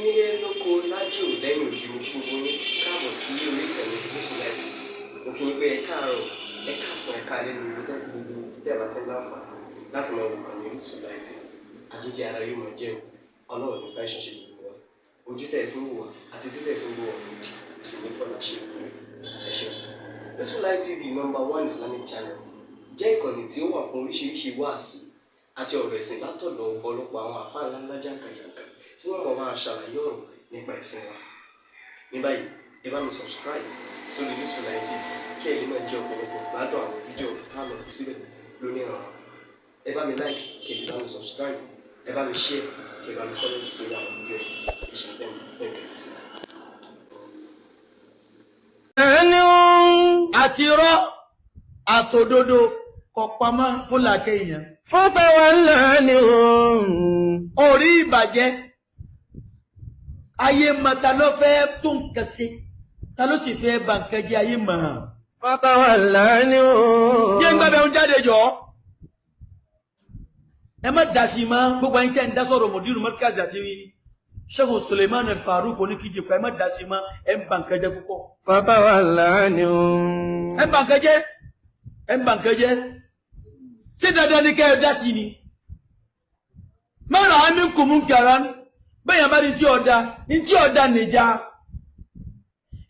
nílé lóko lájò lẹ́yìn òdì mo kí gbogbo yín káàbọ̀ sí orí ìkànnì Yusufullahi. Mo kí yín pé ẹ káàárọ̀ ẹ káàsán ẹ káalẹ́ ní ibi tẹ́lẹ̀ gbogbo tẹ́ bá tẹ́ láǹfààní láti máa wò ìkànnì Yusufullahi. Àjíjẹ ara yóò máa jẹun ọlọ́run ní fẹ́ ṣẹ̀ṣẹ̀ gbogbo wa ojú tẹ̀ fún wò wá àti títẹ̀ fún wò wá lòdì kò sì ní fọ́nà ṣe ẹ ṣeun. Yusufullahi TV #1 Islamic channel jẹ́ ìkànnì tí ó wà fún oríṣiríṣi wáàsí àti ọ̀rọ̀ ẹ̀sìn látọ̀dọ̀ ọ̀pọ̀lọpọ̀ àwọn àfáà ńláńlá jàǹkàjàǹkà tí wọ́n mọ̀ máa ṣàlàyé ọ̀rọ̀ nípa ẹ̀sìn wa. Ní báyìí ẹ bá mi subscribe sórí Yusufullahi TV kí ẹ lè máa jẹ ọ̀pọ̀lọpọ̀ gbádùn àwọn fídíò táwọn fi síbẹ̀ lónìí ọ̀rọ̀. Ẹ bá mi like kí ẹ sì bá mi subscribe, ẹ bá mi share kí ẹ bá mi comment sórí àwọn fídíò yìí kí ṣe bẹ́ẹ̀ bẹ́ẹ̀ ti sí. ẹni àti irọ́ àtòdodo kò pamọ́ fún làákẹ́ èèyàn. fún tàwa ńlá ni orí ìbàjẹ́ ayé mọ̀ ta ló fẹ́ tó nǹkan ṣe ta ló sì fẹ́ bà nǹkan jẹ́ ayé mọ̀. fún tàwa ńlá ni yé ń gbàgbé ń jáde jọ ẹ má dà sí mọ́ gbogbo ẹni tẹ́ ń dá sọ̀rọ̀ mọ̀dírù mọ́ríkàsì àti Sheikh Suleiman Al-Faruq oníkíjì pa ẹ má dà sí mọ́ ẹ ń bà nǹkan jẹ́ púpọ̀. fún tàwa ńlá ni ẹ bà nǹkan jẹ́ ẹ bà nǹkan jẹ́ ṣé dandan ni kẹ́ ẹ dá sí ni. mọ́ra àmì kùmù kàrá bẹ́ẹ̀ bá ní tí ọ̀dà nìjà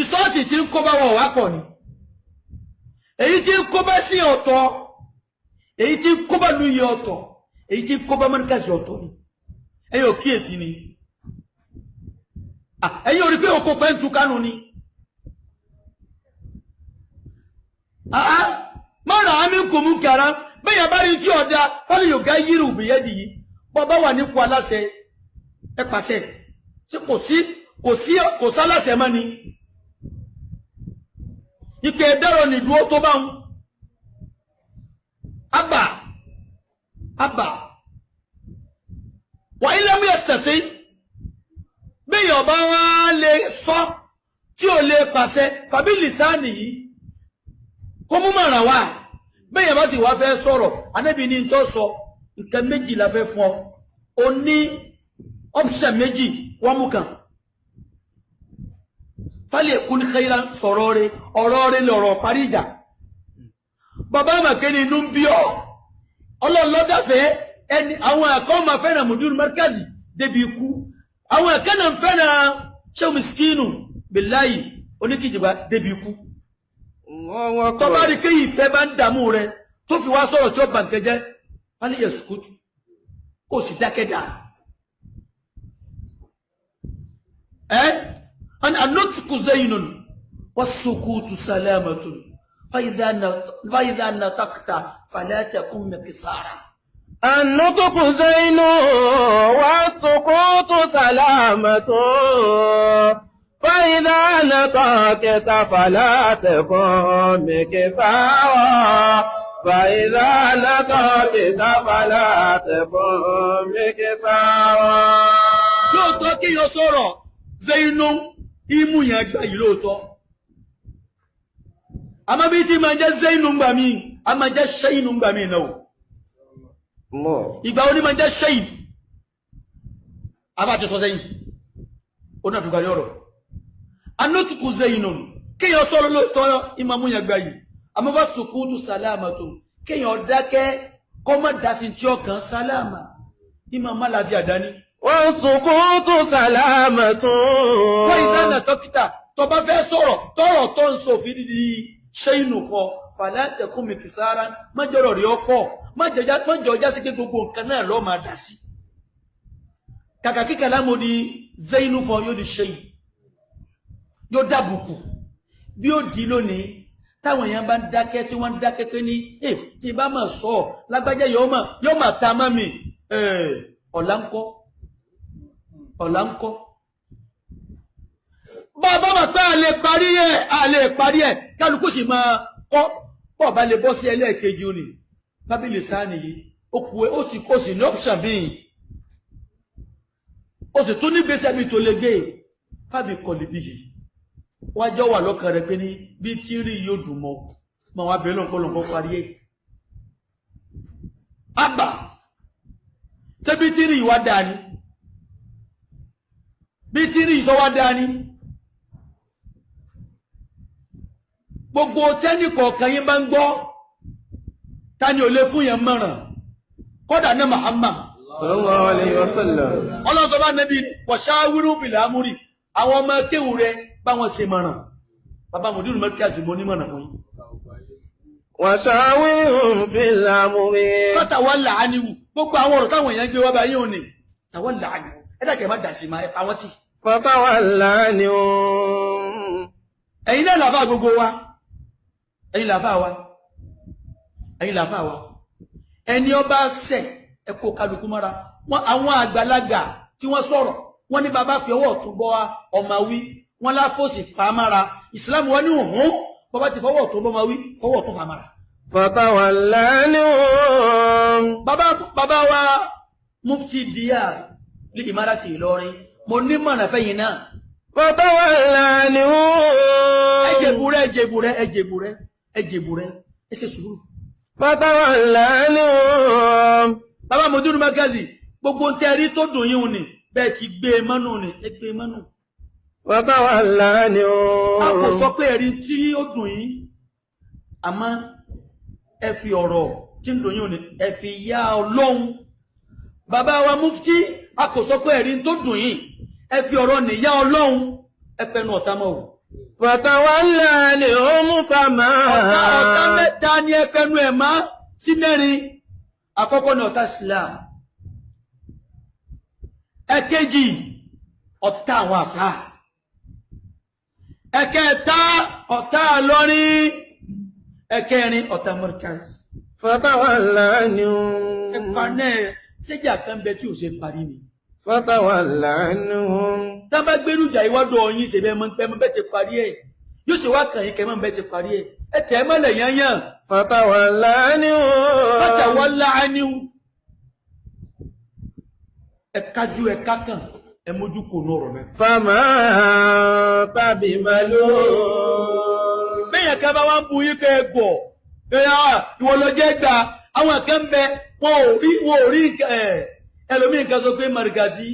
ìsọ́ọ̀tì tí ń kó bá wọ̀ wá pọ̀ ni èyí tí ń kó bá sí ọ̀tọ̀ èyí tí ń kó bá lu iye ọ̀tọ̀ èyí tí ń kó bá mọ́níkàsì ọ̀tọ̀ ni ẹ̀yin ò kíyèsí ni ẹ̀yin ò rí pé òkò pẹ́ ń tu kánú ni mọ́ra àmì kùmù kàrá bẹ́ẹ̀ bá ní tí ọ̀dà fọ́lì yóò gá yírù bìyẹ́dì yìí bọ́ bá wà nípò aláṣẹ ẹ pàṣẹ ṣé kò sálàṣẹ mọ́ ni ìpè ẹ̀dẹ́rọ nìdúró tó bá ń àbà wà ilé mú ẹsẹ̀ tí bẹ́ẹ̀ ọba wa lè sọ tí ò lè pàṣẹ fàbílì sáàni yìí kó mú mọ̀ràn wá bẹ́ẹ̀ bá sì wá fẹ́ sọ̀rọ̀ Ànábì ní tó sọ nǹkan méjì la fẹ́ fún ọ ní option méjì wọ́n mú kan fálẹ̀ kún khairan sọ̀rọ̀ rẹ̀ ọ̀rọ̀ rẹ̀ lọ̀rọ̀ parí ìjà bàbá màkẹ́ ni inú ń bí ọ́ ọlọ́lọ́dàfẹ́ ẹni àwọn ẹ̀kọ́ máa fẹ́ràn mùdúrú mẹ́ríkàzì débi ikú àwọn ẹ̀kẹ́ náà fẹ́ràn ṣé miskinu billahi oníkìjìbá débi ikú tó bá rí kéyìí ìfẹ́ bá ń dààmú rẹ̀ tó fi wá sọ̀rọ̀ tí ó bà nǹkan jẹ́ fálẹ̀ yẹ sùkútù kó sì dákẹ́ dáa النطق زين والسكوت سلامة فإذا نطقت فلا تكن مكسارا. النطق زين والسكوت سلامة فإذا نطقت فلا تكن مكسارا فإذا نطقت فلا تكن مكسارا. lóòótọ́ kí yóò sọ̀rọ̀ Zainu imú yẹn gbà yìí lóòótọ́ àmọ́ bí tí máa jẹ́ Zainu gbà mí a máa jẹ́ Shainu gbà mí náà ìgbà wo ni máa jẹ́ Shain a máa ti sọ sẹ́yìn ó náà fi gbà ní ọ̀rọ̀ anótùkù Zainu kéèyàn sọ̀rọ̀ lóòótọ́ ìmọ̀ yẹn gbà yìí àmọ́ bá sukutu salamatu kéèyàn dákẹ́ kọ́ mọ́ dasí tí ọkàn sálámà ìmọ̀ má láfi àdání. والسكوت سلامة wọ́n ìdáná dókítà tó bá fẹ́ sọ̀rọ̀ tọ́rọ̀ tó ń sọ fi dídí Shainu fọ fala takun mikisara májọ̀rọ̀ rí ọ̀pọ̀ májọ̀ já sí pé gbogbo nǹkan náà lọ́ọ́ máa dà sí. kàkà kíkà lámò di Zainu fọ yóò di Shain yóò dàbùkù bí ó di lónìí táwọn èèyàn bá ń dákẹ́ tí wọ́n ń dákẹ́ pé ní tí bá máa sọ lágbájá yóò máa ta mọ́ mi ọ̀la ń kọ́ bàbá mà pé a lè parí ẹ̀ kálukú sì máa kọ́ pọ̀ bá lè bọ́ sí ẹlẹ́ẹ̀kejì òní bábílì sáàni yìí ó sì ní option bíi ó sì tún ní gbèsè mi tó lè gbé fábí kọlì bí yìí wájọ́ wà lọ́kàn rẹ̀ pé ní bí tí rí yóò dùn mọ́ wọn bẹ̀rẹ̀ lọ́nkọ́ parí ẹ̀ ṣé bí tí rí ìwà dáa ni bí tí rí ìsọwá dání gbogbo tẹ́nì kọ̀ọ̀kan yín bá ń gbọ́ ta ni ò lè fún yẹn mọ̀ràn kódà ní Muhammad sallallahu alayhi wa sallam. ọlọ́sọ bá nẹ́bí wọ̀ṣáwírú fìlà amúrì àwọn ọmọ kéwù rẹ bá wọn ṣe mọ̀ràn bàbá mùdírù mẹ́kíyàsì mo ní mọ̀ràn fún yín. washawirhum fil amri. fata wà láàánìwù gbogbo àwọn ọ̀rọ̀ táwọn èèyàn gbé wá báyìí ò ní tàwọn láàánìwù ẹ dàgẹ̀ má dàsí máa àwọn tí. fatawalla anhum. ẹ̀yin náà làfà gbogbo wa ẹ̀yin làfà wa ẹ̀yin làfà wa ẹni ọba ṣẹ̀ ẹ kó kálukú mọ́ra wọn àwọn àgbàlagbà tí wọ́n sọ̀rọ̀ wọ́n ní bàbá fi ọwọ́ ọ̀tún bọ́ ọmọ wí wọ́n láfòsì fàmára ìsìlámù wọn ní òhún bàbá ti fọwọ́ ọ̀tún bọ́mọ wí fọwọ́ ọ̀tún fàmára. fatawalla anhum. bàbá wa mufti dr ní Ìmáràtì Ìlọrin mo ní mọ̀nà fẹ́yìn náà. fatawalla anhum. ẹjẹ̀bùrẹ́ ẹ ṣe sùúrù. fatawalla anhum. bàbá mùdírù mẹ́kíyàsì gbogbo tẹ́rí tó dùn yín ni bẹ́ẹ̀ ti gbé e mọ́nù ni ẹ gbé e mọ́nù. fatawalla anhum. a kò sọ pé ẹ̀rí tí ó dùn yín àmọ́ ẹ fi ọ̀rọ̀ tí ń dùn yín ni ẹ fi yá Ọlọ́hun. bàbá wa mufti a kò sọ pé ẹ̀rí tó dùn yín ẹ fi ọ̀rọ̀ nìyá Ọlọ́hun ẹ pẹnu ọ̀tá mọ́ o. fatawalla anhum fama. ọ̀tá mẹ́ta ni ẹ pẹnu ẹ̀ má sí mẹ́rin àkọ́kọ́ ni ọ̀tá Islam ẹ̀kejì ọ̀tá àwọn àfáà ẹ̀kẹta ọ̀tá Ìlọrin ẹ̀kẹrin ọ̀tá Markaz. fatawalla anhum. ẹ̀pà náà ṣéjà kan bẹ tí ò ṣe parí ni. fatawalla anhum. tá a bá gbẹrùjà ìwádìí ọyìn ṣe bẹ́ẹ̀ mọ́ bẹ́ẹ̀ ti parí ẹ̀ yóò ṣe wá kàn yín kẹ́ mọ́ bẹ́ẹ̀ ti parí ẹ̀ ẹ tẹ̀ ẹ́ mọ́lẹ̀ yányán. fatawalla anhum. fatawalla anhum. ẹ kájú ẹ kákàn ẹ mójú kò ní ọ̀rọ̀ mẹ́ta. fama tàbí malum. bẹ́ẹ̀ ká bá wá ń bu yín pé ẹ gọ̀ ìwọ ló jẹ́ gbà àwọn kan bẹ wọn ò rí ẹlòmíì nǹkan sọ pé Markazi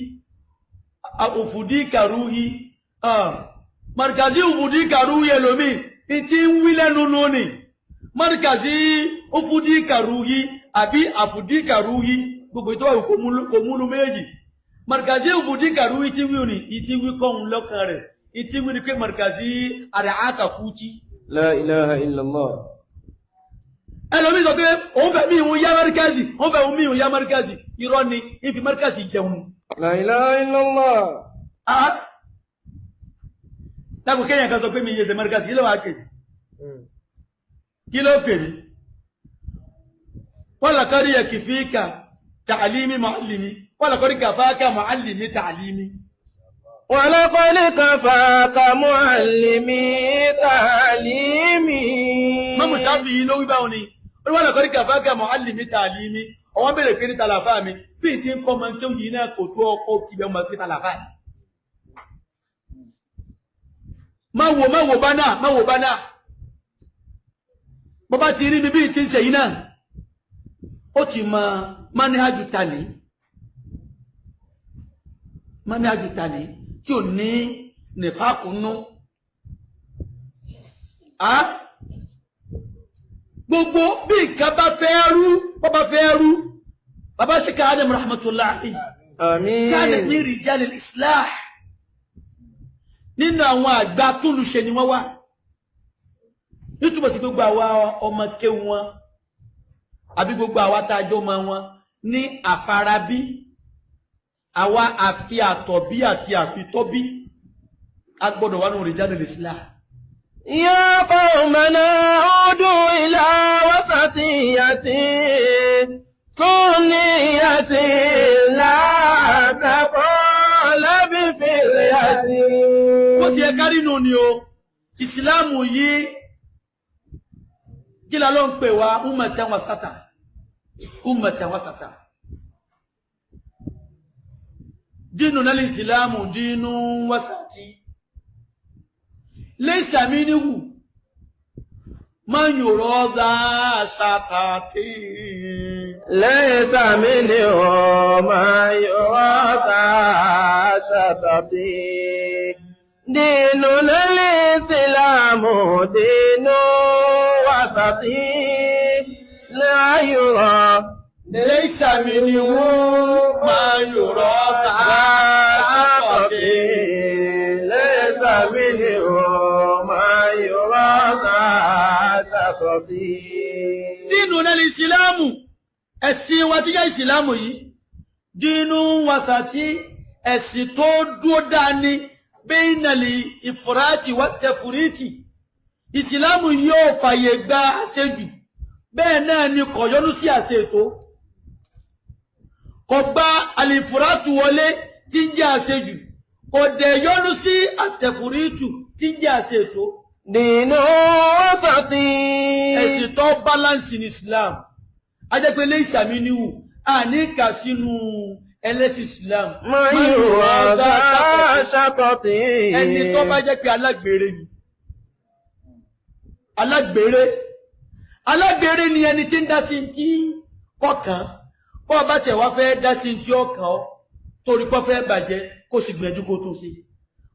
òfùdí kàrúhì Markazi òfùdí kàrúhì ẹlòmíì ìtì ń wí lẹ́nu lónìí Markazi òfùdí kàrúhì àbí àfùdí kàrúhì gbogbo ìtọ́ kò múlò méjì Markazi òfùdí kàrúhì tí wí òní ìtì wí kọ́hún lọ́kàn rẹ̀ ìtì wí ni pé Markazi àrẹ àkàkùtì. la ilaha illallah. ẹlòmí sọ pé òun fẹ́ mí ìhun yá Markazi òun fẹ́ mí ìhun yá Markazi irọ́ ni ìfi Markazi jẹun. la ilaha illallah. dákun kéèyàn kan sọ pé mi yẹ ṣe Markazi kí ló wàá pè kí ló pè mí. wọ́n lọ́kọ́rí yẹ kìfíkà ta'alimi mu'allimi wọ́n lọ́kọ́rí kàfáàkà mu'allimi ta'alimi. ولقد كفاك معلمي تعليمي. mọ́mú Ṣáfi'í ló wí báwọn ni wọ́n lọ́kọ́rí kàfáàkà mu'allimi ta'alimi ọwọ́n bẹ̀rẹ̀ pé ní tàlàfà mi bí n ti ń kọ́ ọmọ tó yìí náà kò tó ọkọ̀ ti bẹ̀ ọmọ pé tàlàfà. má wò bá náà bó bá ti rí mi bí n ti ń sẹ̀yìn náà ó ti mọ manhaju tani tí ò ní nìfàkùnú gbogbo bí nǹkan bá fẹ́ rú bàbá Sheikh Adam rahmatullahi àmín. kana ní rijalil islah nínú àwọn àgbà túlùṣe ni wọ́n wá nítorí sí gbogbo àwa ọmọ kéwù wọn àbí gbogbo àwa tá a jọ ọmọ wọn ní àfarabí àwa àfi àtọ̀bí àti àfitọ́bí a gbọ́dọ̀ wà nínú rijalil islah. يا قومنا عودوا إلى وسطية سنية لا تقال بفلية. bó ti ẹ kárí nù ni o ìsìláàmù yìí kí la ló ń pè wá ummatan wasata dínú náà lè ìsìláàmù dínú wasati laysa minhu man yurada shaqati ليس منه ما يعطى شططي ديننا الإسلام دين وسطي لا يرى ليس منه ما يرى كعاقتي ليس منه ما يرى كشططي ديننا الإسلام ẹ̀sìn wa tí jẹ́ ìsìlámù yìí dínú wasati ẹ̀sìn tó dúró dání bẹ́ẹ̀nàlì ìfúrátì wà tẹ̀fúrítì ìsìlámù yóò fàyè gba àṣejù bẹ́ẹ̀ náà ni kò yọ́nú sí àṣetò kò gba àlìfúrátù wọlé tí ń jẹ́ àṣejù kò dẹ̀ yọ́nú sí àtẹ̀fúrítù tí ń jẹ́ àṣetò dínú wasati ẹ̀sìn tó balance ní Islam ajẹ́pẹ́ lé ìsàmì níhù a ní kà sínú ẹlẹ́sìn Islam mayuwa ṣàkọtì ẹni tó bá jẹ́ pé alágbèrè ni alágbèrè ni ẹni tí ń dá sí tí kọkàn bọ́ bá tẹ̀ wá fẹ́ dá sí tí ọkàn ọ torí pọ́ fẹ́ bàjẹ́ kó sì gbìyànjú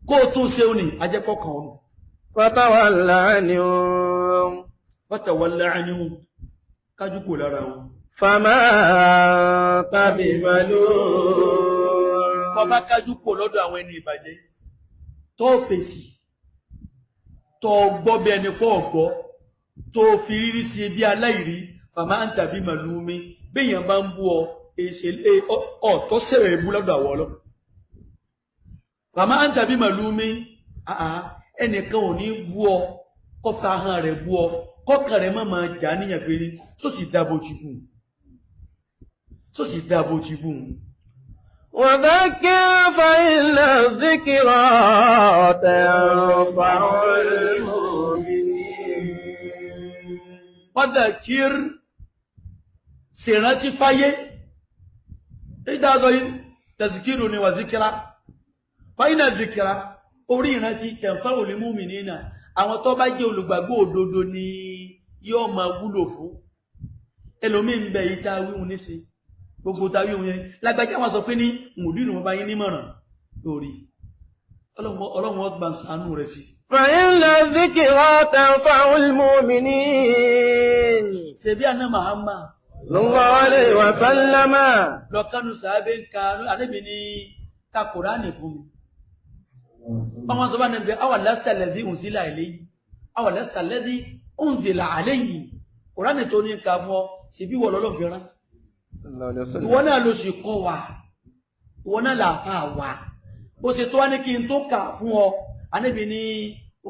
kó tún ṣe ó ní ajẹ́pọ̀kàn ọ̀nà fatawalla anhum kájú kò lára wọn. fama tàbí màlú. Bọ́bá kájú kò lọ́dọ̀ àwọn ẹni ìbàjẹ́ tó fèsì tó gbọ́ bí ẹni pọ̀ gbọ́ tó fi rírí sí bí aláìrí fama tàbí màlú mi béèyàn bá ń bú ọ tó sẹ̀rẹ̀ ìbú lọ́dọ̀ àwọ̀ lọ. Fama tàbí màlú mi ẹnìkan ò ní bú ọ kó fa ahọ́n rẹ̀ bú ọ kọ́kàn rẹ̀ máa jà níyàn pé ní sósì dábò ti bù وذكر فإن الذكرى تنفع المؤمنين وذكر ṣèrántí fáyé ìdájọ́ yìí tẹ̀síkìrù ni wà zikira فإن الذكرى orí ìrántí تنفع المؤمنين àwọn tó bá jẹ́ olùgbàgbọ́ òdodo ni yóò máa wúlò fún ẹlòmíín bẹ yìí tá a wíhun níṣe gbogbo tá a wíhun yẹn lágbájá wọn sọ pé ní mùdírù wọn bá yín nímọ̀ràn lórí ọlọ́run ọgbà ṣàánú rẹ̀ sí. فإن الذكرى تنفع المؤمنين ṣebí àná Muhammad صلى الله عليه وسلم lọ́kànnù sàábẹ́ ń ka ànábì ní ka Kùránì fún mi. Ọmọ sọ bá nẹ́bẹ̀ awà lásìtà lẹ́dí òǹzílà eléyìí awà lásìtà lẹ́dí òǹzílà àléyìí Kùránì tó ní ká fún ọ sí bí wọ́n lọ́lọ́ fìrán ìwọ náà ló sì kọ́ wa ìwọ náà làáfà wa ó sì tó wá ní kí n tó kà fún ọ Ànábì ní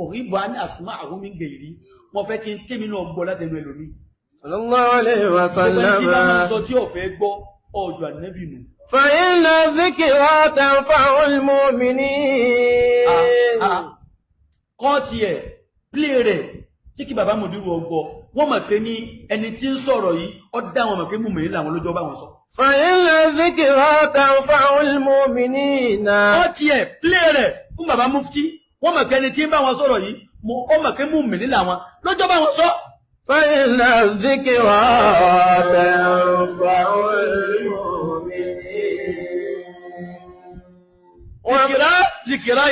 òhìbọ̀ ní àsìmá àwọn mi gèrí mo fẹ́ kí n kémi náà gbọ́ láti ẹnu ẹlòmí sallallahu alaihi wasallam tí bá máa sọ tí ò fẹ́ gbọ́ ọ̀dọ̀ Ànábì nù. فإن الذكرى تنفع المؤمنين. kọ́ tiẹ̀ plé rẹ̀ tí kí bàbá mòdúró ọgbọ́ wọ́n mọ̀ pé ní ẹni tí ń sọ̀rọ̀ yìí ó dá wọn mọ̀ pé mùmìnì làwọn lójọ́ bá wọn sọ. فإن الذكرى تنفع المؤمنين. kọ́ tiẹ̀ plé rẹ̀ fún bàbá mufti wọ́n mọ̀ pé ẹni tí ń bá wọn sọ̀rọ̀ yìí ó mọ̀ pé mùmìnì làwọn lójọ́ bá wọn sọ. فإن الذكرى تنفع المؤمنين. Zikira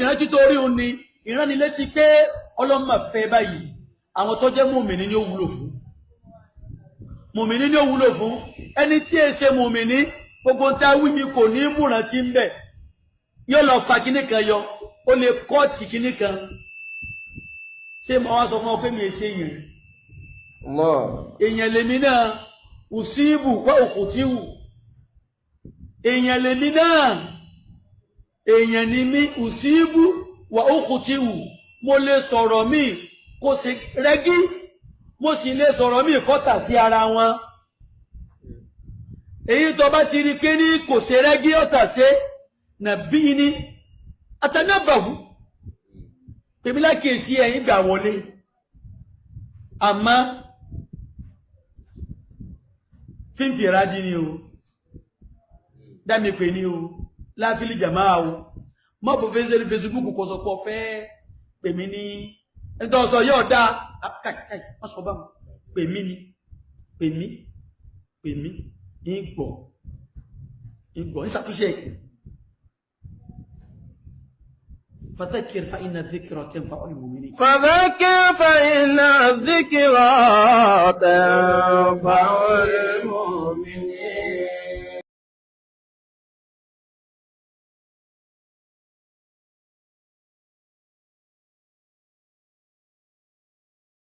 ìrántí tó rí òun ni ìránilétí pé ọlọ́mà fẹ́ báyìí àwọn tó jẹ́ mùmìnì ni ó wúlò fún mùmìnì ni ó wúlò fún ẹni tí è ṣe mùmìnì gbogbo tá a wíyí kò ní múràn tí ń bẹ̀ yóò lọ fa kíní kan yọ ó lè kọ́ọ̀tì kíní kan ṣé mo wá sọ fún ọ pé mi è ṣe èèyàn lèmi náà ùsíìbù pé òkú tí wù èèyàn lèmi náà èèyàn ni mí ùsíìbù wà òkú tí wù mo lè sọ̀rọ̀ mí kó ṣe rẹ́gí mo sì lè sọ̀rọ̀ mí kọ́tà sí ara wọn èyí tó bá ti rí pé ní kò ṣe rẹ́gí ọ̀tà ṣe nàbí ní àtànábàwù pèmí lákèésí ẹ̀yìn gbà wọlé àmọ́ fífi ìrájí ni o dámi pè ní o láfílì jàmáà o mọ́ bò fẹ́ sẹ́rí Facebook kò sọ pọ̀ fẹ́ pèmí ní ẹ̀tọ́ sọ yóò dá káì wọ́n sọ bá pèmí ní pè mí ń gbọ́ ń ṣàtúnṣe. فذكر فإن الذكرى تنفع المؤمنين. فذكر فإن الذكرى تنفع المؤمنين.